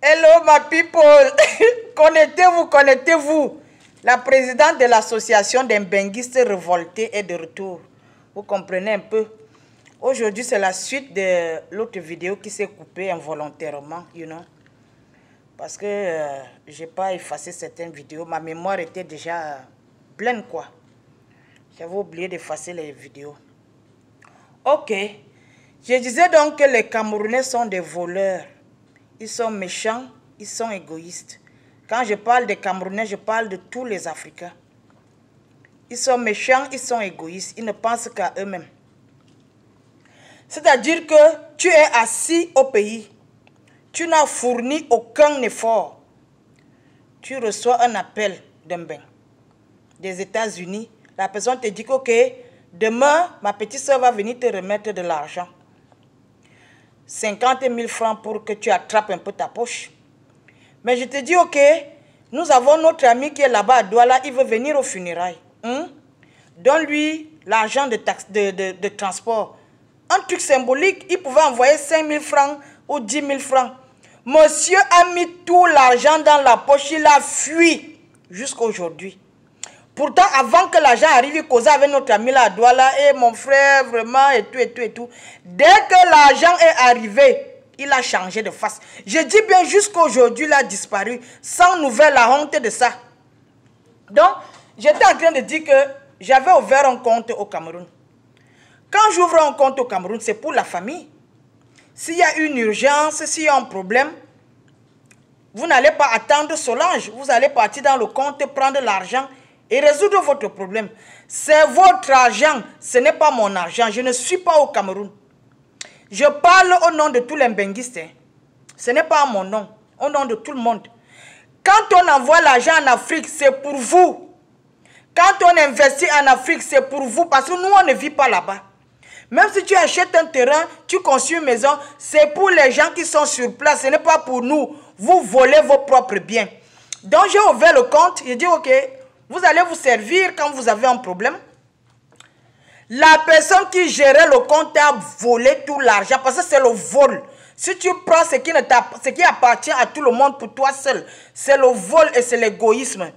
Hello, my people. Connectez-vous, connectez-vous. La présidente de l'association des benguistes révoltés est de retour. Vous comprenez un peu? Aujourd'hui, c'est la suite de l'autre vidéo qui s'est coupée involontairement, you know. Parce que je n'ai pas effacé certaines vidéos. Ma mémoire était déjà pleine, quoi. J'avais oublié d'effacer les vidéos. Ok. Je disais donc que les Camerounais sont des voleurs. Ils sont méchants, ils sont égoïstes. Quand je parle des Camerounais, je parle de tous les Africains. Ils sont méchants, ils sont égoïstes. Ils ne pensent qu'à eux-mêmes. C'est-à-dire que tu es assis au pays. Tu n'as fourni aucun effort. Tu reçois un appel d'un bain des États-Unis. La personne te dit que, ok, demain, ma petite soeur va venir te remettre de l'argent. 50 000 francs pour que tu attrapes un peu ta poche. Mais je te dis, ok, nous avons notre ami qui est là-bas à Douala, il veut venir aux funérailles. Donne-lui l'argent de transport. Un truc symbolique, il pouvait envoyer 5 000 francs ou 10 000 francs. Monsieur a mis tout l'argent dans la poche, il a fui jusqu'à aujourd'hui. Pourtant, avant que l'argent arrive, il causait avec notre ami là à Douala, et mon frère, vraiment, et tout, et tout, et tout. Dès que l'argent est arrivé, il a changé de face. Je dis bien jusqu'à aujourd'hui, il a disparu, sans nouvelle, la honte de ça. Donc, j'étais en train de dire que j'avais ouvert un compte au Cameroun. Quand j'ouvre un compte au Cameroun, c'est pour la famille. S'il y a une urgence, s'il y a un problème, vous n'allez pas attendre Solange. Vous allez partir dans le compte, prendre l'argent et résoudre votre problème. C'est votre argent, ce n'est pas mon argent. Je ne suis pas au Cameroun. Je parle au nom de tous les benguistes. Ce n'est pas mon nom, au nom de tout le monde. Quand on envoie l'argent en Afrique, c'est pour vous. Quand on investit en Afrique, c'est pour vous, parce que nous, on ne vit pas là-bas. Même si tu achètes un terrain, tu construis une maison, c'est pour les gens qui sont sur place, ce n'est pas pour nous. Vous volez vos propres biens. Donc j'ai ouvert le compte, j'ai dit ok, vous allez vous servir quand vous avez un problème. La personne qui gérait le compte a volé tout l'argent, parce que c'est le vol. Si tu prends ce qui appartient à tout le monde pour toi seul, c'est le vol et c'est l'égoïsme.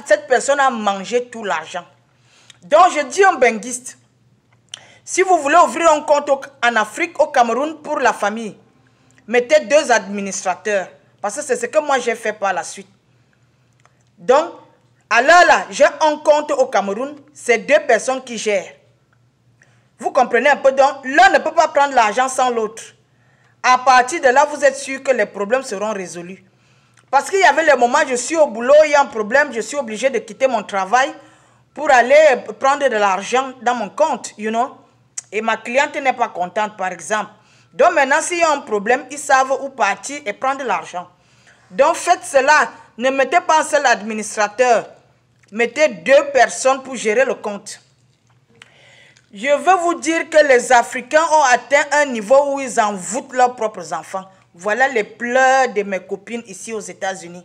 Cette personne a mangé tout l'argent. Donc je dis un benguiste, si vous voulez ouvrir un compte en Afrique, au Cameroun, pour la famille, mettez 2 administrateurs. Parce que c'est ce que moi j'ai fait par la suite. Donc, alors là, j'ai un compte au Cameroun, c'est 2 personnes qui gèrent. Vous comprenez un peu? Donc, l'un ne peut pas prendre l'argent sans l'autre. À partir de là, vous êtes sûr que les problèmes seront résolus. Parce qu'il y avait les moments, je suis au boulot, il y a un problème, je suis obligé de quitter mon travail pour aller prendre de l'argent dans mon compte, you know. Et ma cliente n'est pas contente, par exemple. Donc maintenant, s'il y a un problème, ils savent où partir et prendre l'argent. Donc faites cela. Ne mettez pas un seul administrateur. Mettez 2 personnes pour gérer le compte. Je veux vous dire que les Africains ont atteint un niveau où ils envoûtent leurs propres enfants. Voilà les pleurs de mes copines ici aux États-Unis.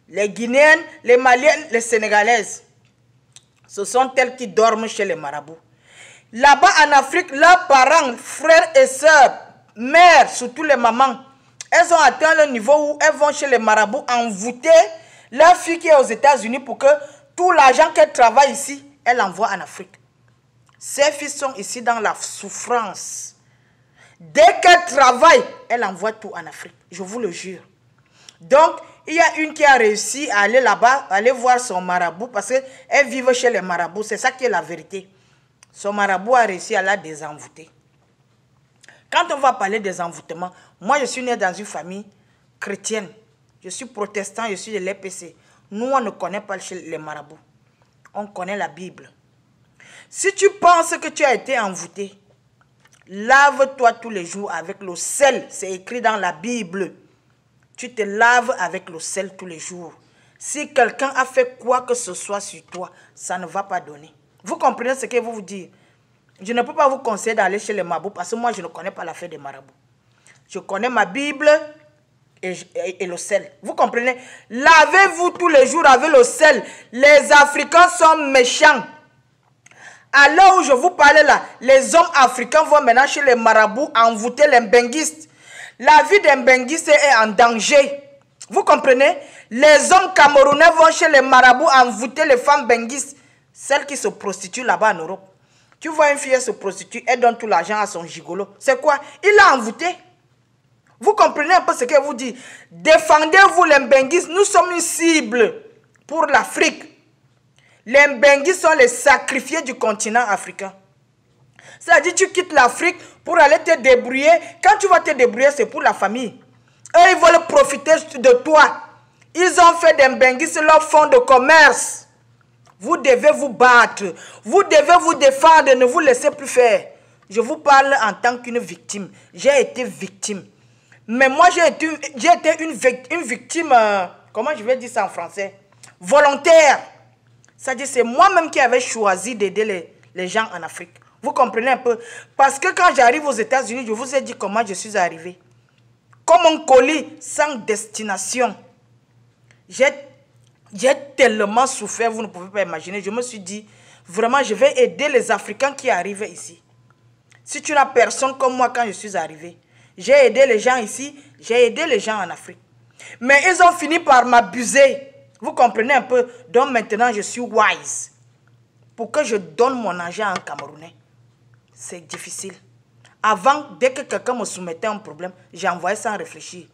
Les Guinéennes, les Maliennes, les Sénégalaises. Ce sont elles qui dorment chez les marabouts. Là-bas en Afrique, leurs parents, frères et sœurs, mères, surtout les mamans, elles ont atteint le niveau où elles vont chez les marabouts envoûter leur fille qui est aux États-Unis pour que tout l'argent qu'elle travaille ici, elle envoie en Afrique. Ces filles sont ici dans la souffrance. Dès qu'elle travaille, elle envoie tout en Afrique. Je vous le jure. Donc, il y a une qui a réussi à aller là-bas, aller voir son marabout parce qu'elle vit chez les marabouts. C'est ça qui est la vérité. Son marabout a réussi à la désenvoûter. Quand on va parler des envoûtements, moi je suis né dans une famille chrétienne. Je suis protestant, je suis de l'EPC. Nous, on ne connaît pas les marabouts. On connaît la Bible. Si tu penses que tu as été envoûté, lave-toi tous les jours avec le sel. C'est écrit dans la Bible. Tu te laves avec le sel tous les jours. Si quelqu'un a fait quoi que ce soit sur toi, ça ne va pas donner. Vous comprenez ce que je vous dis? Je ne peux pas vous conseiller d'aller chez les marabouts parce que moi, je ne connais pas l'affaire des marabouts. Je connais ma Bible et le sel. Vous comprenez? Lavez-vous tous les jours avec le sel. Les Africains sont méchants. À l'heure où je vous parle là, les hommes africains vont maintenant chez les marabouts envoûter les benguistes. La vie d'un Benguiste est en danger. Vous comprenez? Les hommes camerounais vont chez les marabouts envoûter les femmes benguistes, celles qui se prostituent là-bas en Europe. Tu vois une fille se prostituer, elle donne tout l'argent à son gigolo. C'est quoi? Il l'a envoûté. Vous comprenez un peu ce que vous dit? Défendez-vous les benguistes. Nous sommes une cible pour l'Afrique. Les benguistes sont les sacrifiés du continent africain. C'est-à-dire tu quittes l'Afrique pour aller te débrouiller. Quand tu vas te débrouiller, c'est pour la famille. Eux, ils veulent profiter de toi. Ils ont fait des benguistes leur fonds de commerce. Vous devez vous battre. Vous devez vous défendre. Ne vous laissez plus faire. Je vous parle en tant qu'une victime. J'ai été victime. Mais moi, j'ai été une victime, comment je vais dire ça en français? Volontaire. C'est-à-dire c'est moi-même qui avais choisi d'aider les gens en Afrique. Vous comprenez un peu? Parce que quand j'arrive aux États-Unis, je vous ai dit comment je suis arrivé. Comme un colis sans destination. J'ai tellement souffert, vous ne pouvez pas imaginer. Je me suis dit, vraiment, je vais aider les Africains qui arrivent ici. Si tu n'as personne comme moi quand je suis arrivé, j'ai aidé les gens ici, j'ai aidé les gens en Afrique. Mais ils ont fini par m'abuser. Vous comprenez un peu? Donc maintenant, je suis wise. Pour que je donne mon argent à un Camerounais, c'est difficile. Avant, dès que quelqu'un me soumettait un problème, j'envoyais sans réfléchir.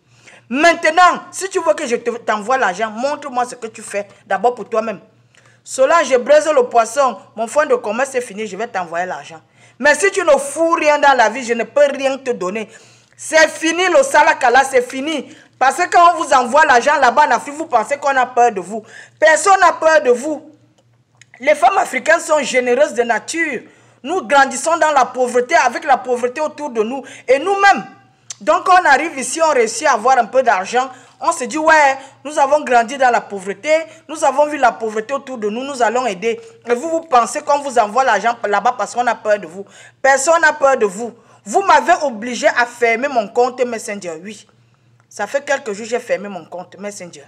Maintenant, si tu veux que je t'envoie l'argent, montre-moi ce que tu fais d'abord pour toi-même. Cela, je braise le poisson, mon fonds de commerce est fini, je vais t'envoyer l'argent. Mais si tu ne fous rien dans la vie, je ne peux rien te donner. C'est fini le salakala, c'est fini. Parce que quand on vous envoie l'argent là-bas en Afrique, vous pensez qu'on a peur de vous. Personne n'a peur de vous. Les femmes africaines sont généreuses de nature. Nous grandissons dans la pauvreté, avec la pauvreté autour de nous. Et nous-mêmes. Donc on arrive ici, on réussit à avoir un peu d'argent. On se dit, ouais, nous avons grandi dans la pauvreté. Nous avons vu la pauvreté autour de nous. Nous allons aider. Et vous, vous pensez qu'on vous envoie l'argent là-bas parce qu'on a peur de vous. Personne n'a peur de vous. Vous m'avez obligé à fermer mon compte Messenger. Oui. Ça fait quelques jours que j'ai fermé mon compte Messenger.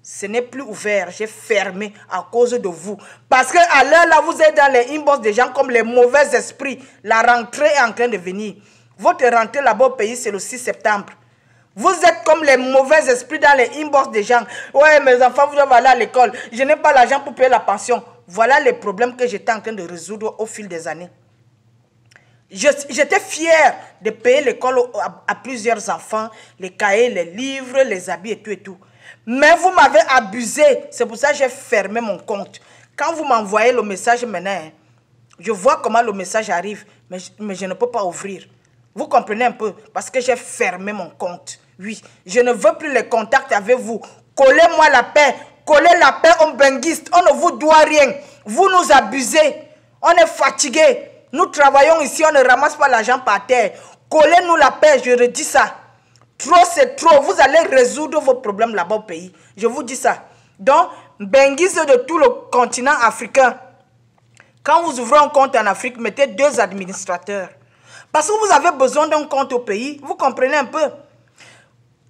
Ce n'est plus ouvert, j'ai fermé à cause de vous. Parce qu'à l'heure là, vous êtes dans les inbox des gens comme les mauvais esprits. La rentrée est en train de venir. Votre rentrée là-bas au pays, c'est le 6 septembre. Vous êtes comme les mauvais esprits dans les inbox des gens. Ouais, mes enfants, vous doivent aller à l'école. Je n'ai pas l'argent pour payer la pension. Voilà les problèmes que j'étais en train de résoudre au fil des années. J'étais fière de payer l'école à plusieurs enfants, les cahiers, les livres, les habits et tout. Mais vous m'avez abusé. C'est pour ça que j'ai fermé mon compte. Quand vous m'envoyez le message maintenant, je vois comment le message arrive, mais je ne peux pas ouvrir. Vous comprenez un peu? Parce que j'ai fermé mon compte. Oui, je ne veux plus les contacts avec vous. Collez-moi la paix. Collez la paix aux benguistes. On ne vous doit rien. Vous nous abusez. On est fatigués. Nous travaillons ici, on ne ramasse pas l'argent par terre. Collez-nous la paix, je redis ça. Trop, c'est trop. Vous allez résoudre vos problèmes là-bas au pays. Je vous dis ça. Donc, benguistes de tout le continent africain. Quand vous ouvrez un compte en Afrique, mettez 2 administrateurs. Parce que vous avez besoin d'un compte au pays. Vous comprenez un peu?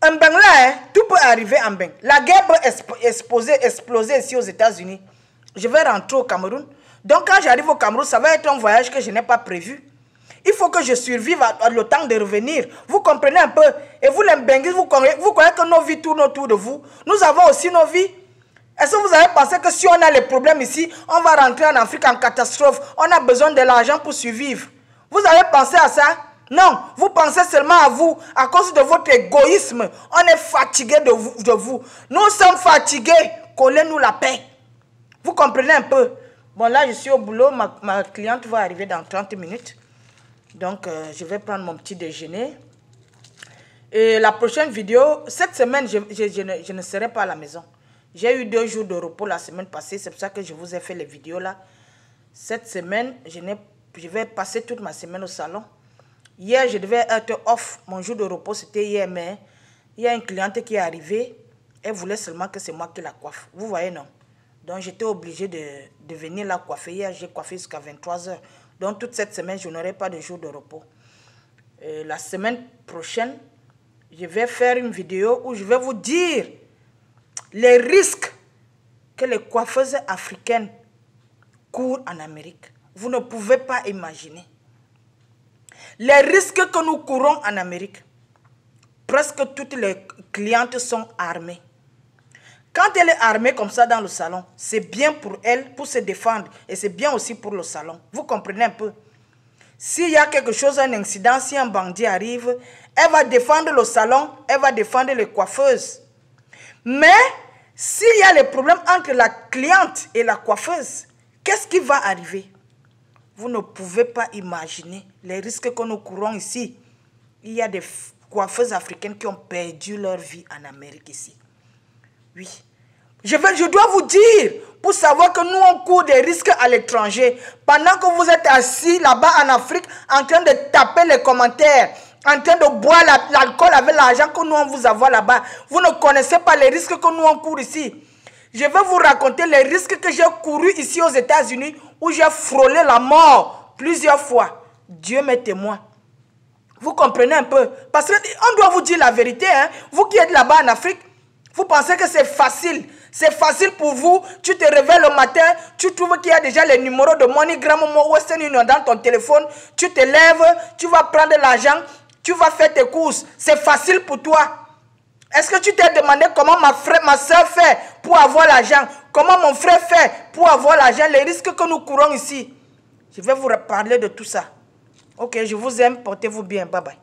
Un Beng là, tout peut arriver en Beng. La guerre peut exploser ici aux États-Unis. Je vais rentrer au Cameroun. Donc quand j'arrive au Cameroun, ça va être un voyage que je n'ai pas prévu. Il faut que je survive le temps de revenir. Vous comprenez un peu? Et vous les Benguistes, vous croyez que nos vies tournent autour de vous? Nous avons aussi nos vies. Est-ce que vous avez pensé que si on a les problèmes ici, on va rentrer en Afrique en catastrophe? On a besoin de l'argent pour survivre. Vous avez pensé à ça? Non, vous pensez seulement à vous, à cause de votre égoïsme. On est fatigué de vous. Nous sommes fatigués. Collez-nous la paix. Vous comprenez un peu? Bon, là, je suis au boulot. Ma cliente va arriver dans 30 minutes. Donc, je vais prendre mon petit déjeuner. Et la prochaine vidéo, cette semaine, je ne serai pas à la maison. J'ai eu 2 jours de repos la semaine passée. C'est pour ça que je vous ai fait les vidéos là. Cette semaine, je vais passer toute ma semaine au salon. Hier, je devais être off. Mon jour de repos, c'était hier, mais il y a une cliente qui est arrivée. Elle voulait seulement que c'est moi qui la coiffe. Vous voyez, non? Donc, j'étais obligée de venir la coiffer. Hier, j'ai coiffé jusqu'à 23 h. Donc, toute cette semaine, je n'aurai pas de jour de repos. La semaine prochaine, je vais faire une vidéo où je vais vous dire les risques que les coiffeuses africaines courent en Amérique. Vous ne pouvez pas imaginer. Les risques que nous courons en Amérique. presque toutes les clientes sont armées. Quand elle est armée comme ça dans le salon, c'est bien pour elle, pour se défendre. Et c'est bien aussi pour le salon. Vous comprenez un peu? S'il y a quelque chose, un incident, si un bandit arrive, elle va défendre le salon, elle va défendre les coiffeuses. Mais s'il y a les problèmes entre la cliente et la coiffeuse, qu'est-ce qui va arriver? Vous ne pouvez pas imaginer les risques que nous courons ici. Il y a des coiffeuses africaines qui ont perdu leur vie en Amérique ici. Oui. Je dois vous dire, pour savoir que nous, on court des risques à l'étranger. Pendant que vous êtes assis là-bas en Afrique, en train de taper les commentaires, en train de boire l'alcool avec l'argent que nous, on vous envoie là-bas. Vous ne connaissez pas les risques que nous, on court ici. Je vais vous raconter les risques que j'ai courus ici aux États-Unis, où j'ai frôlé la mort plusieurs fois. Dieu m'est témoin. Vous comprenez un peu? Parce qu'on doit vous dire la vérité. Hein? Vous qui êtes là-bas en Afrique, vous pensez que c'est facile. C'est facile pour vous. Tu te réveilles le matin, tu trouves qu'il y a déjà les numéros de MoneyGram ou Western Union dans ton téléphone. Tu te lèves, tu vas prendre l'argent, tu vas faire tes courses. C'est facile pour toi. Est-ce que tu t'es demandé comment ma soeur fait pour avoir l'argent? Comment mon frère fait pour avoir l'argent? Les risques que nous courons ici. Je vais vous parler de tout ça. Ok, je vous aime. Portez-vous bien. Bye bye.